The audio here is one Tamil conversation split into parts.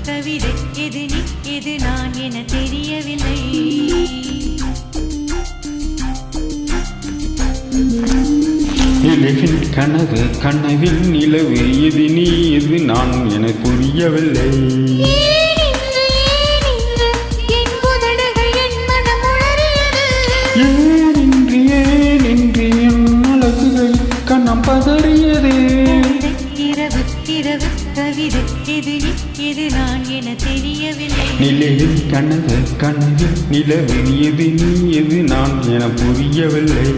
கவிதை எது நீ எது நான் என தெரியவில்லை. நிலவின் கனவு கனவில் நிலவு எது நீ எது நான் என புரியவில்லை. ஏனென்று ஏனென்று என் அழகுகள் கண்ணம் பதறியது. இரவு இரவு கவிதை எது நீ எது நான் என தெரியவில்லை. நிலவின் கனவு கனவில் நிலவு எது நீ எது நான் என புரியவில்லை.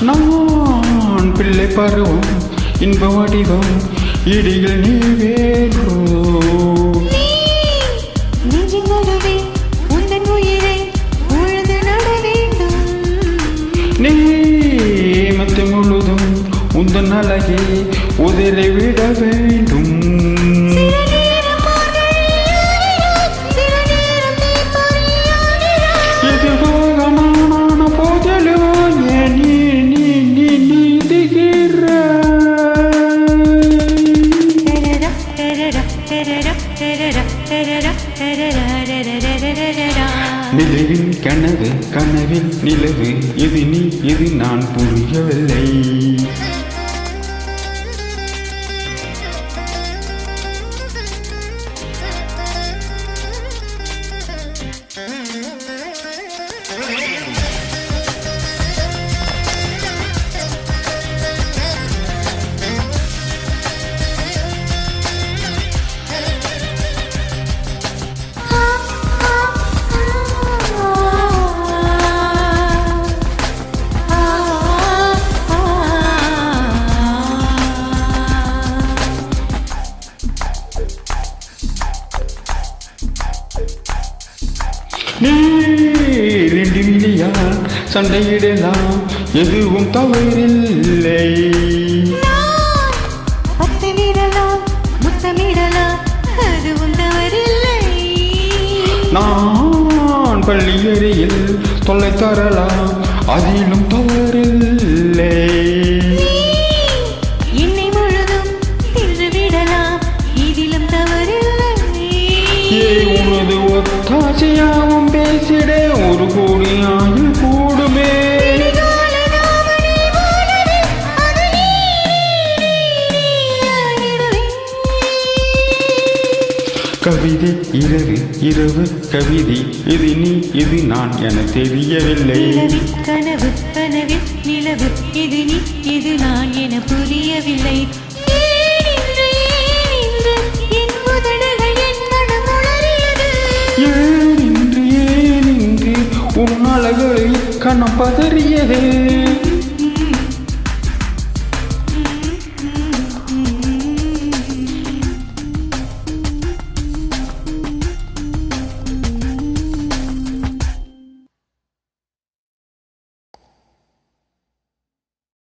நான் பிள்ளை பருவம் இன்ப வடிவம் இடிகள் நீ வேறோ. நீ மத்த முழுதும் உந்தன் அழகே உதரை விட வேண்டும். நிலவின் கனவு கனவில் நிலவு எது நீ எது நான் புரியவில்லை. நீரின்றி விழியால் சண்டையிடலாம் எதுவும் தவறில்லை. நான் பள்ளியறையில் தொல்லை தரலாம் அதிலும் தவறில்லை. உனது ஒத்தாசையாவும் பேசிட ஒரு கோடி ஆயுள் கூடுமே. கவிதை இரவு இரவு கவிதை எது நீ எது நான் என தெரியவில்லை. கனவு கனவில் நிலவு எது நீ எது நான் என புரியவில்லை. ஏனென்று ஏனென்று உன் அழகை கண்ணம் பதறியதே.